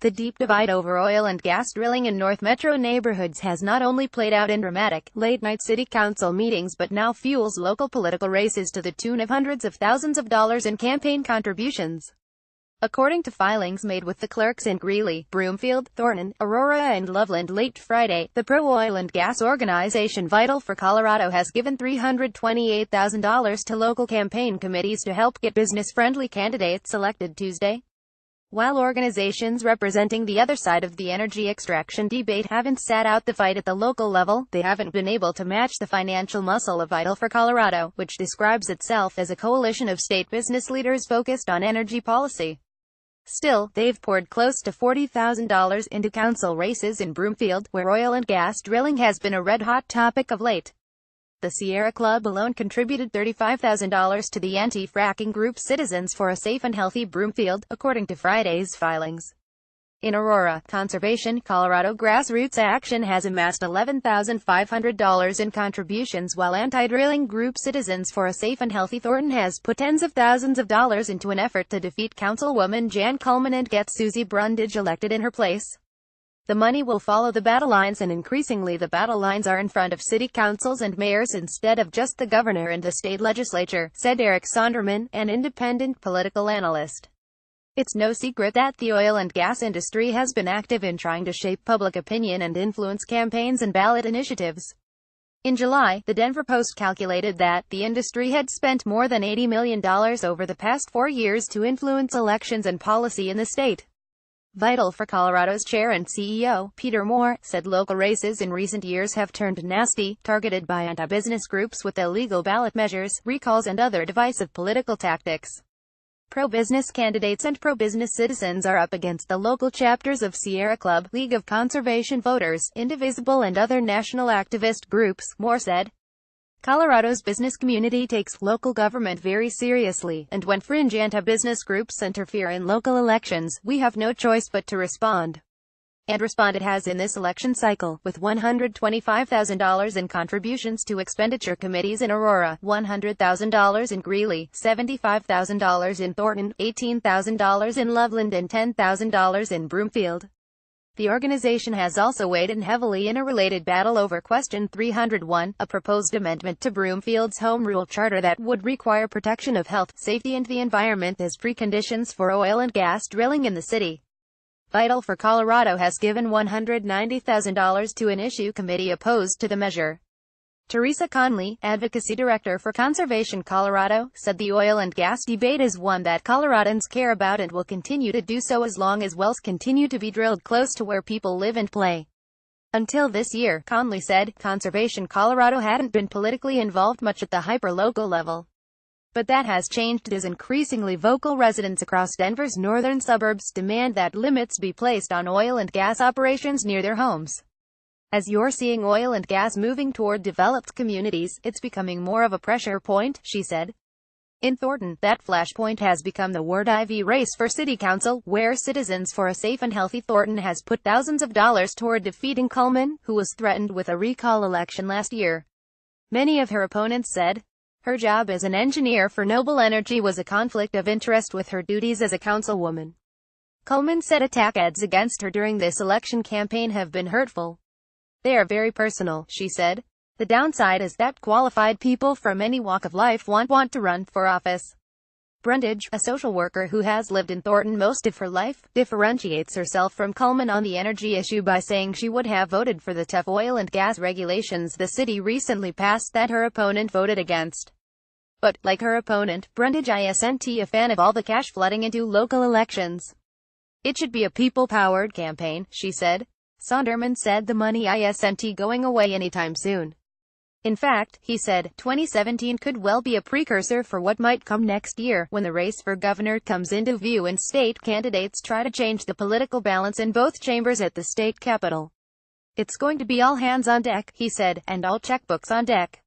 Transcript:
The deep divide over oil and gas drilling in North Metro neighborhoods has not only played out in dramatic, late-night city council meetings but now fuels local political races to the tune of hundreds of thousands of dollars in campaign contributions. According to filings made with the clerks in Greeley, Broomfield, Thornton, Aurora and Loveland late Friday, the pro-oil and gas organization Vital for Colorado has given $328,000 to local campaign committees to help get business-friendly candidates elected Tuesday. While organizations representing the other side of the energy extraction debate haven't sat out the fight at the local level, they haven't been able to match the financial muscle of Vital for Colorado, which describes itself as a coalition of state business leaders focused on energy policy. Still, they've poured close to $40,000 into council races in Broomfield, where oil and gas drilling has been a red-hot topic of late. The Sierra Club alone contributed $35,000 to the anti-fracking group Citizens for a Safe and Healthy Broomfield, according to Friday's filings. In Aurora, Conservation Colorado Grassroots Action has amassed $11,500 in contributions, while anti-drilling group Citizens for a Safe and Healthy Thornton has put tens of thousands of dollars into an effort to defeat Councilwoman Jan Coleman and get Susie Brundage elected in her place. The money will follow the battle lines, and increasingly the battle lines are in front of city councils and mayors instead of just the governor and the state legislature, said Eric Sonderman, an independent political analyst. It's no secret that the oil and gas industry has been active in trying to shape public opinion and influence campaigns and ballot initiatives. In July, the Denver Post calculated that the industry had spent more than $80 million over the past 4 years to influence elections and policy in the state. Vital for Colorado's chair and CEO, Peter Moore, said local races in recent years have turned nasty, targeted by anti-business groups with illegal ballot measures, recalls and other divisive political tactics. Pro-business candidates and pro-business citizens are up against the local chapters of Sierra Club, League of Conservation Voters, Indivisible and other national activist groups, Moore said. Colorado's business community takes local government very seriously, and when fringe anti-business groups interfere in local elections, we have no choice but to respond. And respond it has in this election cycle, with $125,000 in contributions to expenditure committees in Aurora, $100,000 in Greeley, $75,000 in Thornton, $18,000 in Loveland and $10,000 in Broomfield. The organization has also weighed in heavily in a related battle over Question 301, a proposed amendment to Broomfield's Home Rule Charter that would require protection of health, safety and the environment as preconditions for oil and gas drilling in the city. Vital for Colorado has given $190,000 to an issue committee opposed to the measure. Teresa Conley, advocacy director for Conservation Colorado, said the oil and gas debate is one that Coloradans care about and will continue to do so as long as wells continue to be drilled close to where people live and play. Until this year, Conley said, Conservation Colorado hadn't been politically involved much at the hyper-local level. But that has changed as increasingly vocal residents across Denver's northern suburbs demand that limits be placed on oil and gas operations near their homes. As you're seeing oil and gas moving toward developed communities, it's becoming more of a pressure point, she said. In Thornton, that flashpoint has become the Ward IV race for city council, where Citizens for a Safe and Healthy Thornton has put thousands of dollars toward defeating Coleman, who was threatened with a recall election last year. Many of her opponents said her job as an engineer for Noble Energy was a conflict of interest with her duties as a councilwoman. Coleman said attack ads against her during this election campaign have been hurtful. They are very personal, she said. The downside is that qualified people from any walk of life want to run for office. Brundage, a social worker who has lived in Thornton most of her life, differentiates herself from Coleman on the energy issue by saying she would have voted for the tough oil and gas regulations the city recently passed that her opponent voted against. But, like her opponent, Brundage isn't a fan of all the cash flooding into local elections. It should be a people-powered campaign, she said. Sonderman said the money isn't going away anytime soon. In fact, he said, 2017 could well be a precursor for what might come next year, when the race for governor comes into view and state candidates try to change the political balance in both chambers at the state capitol. It's going to be all hands on deck, he said, and all checkbooks on deck.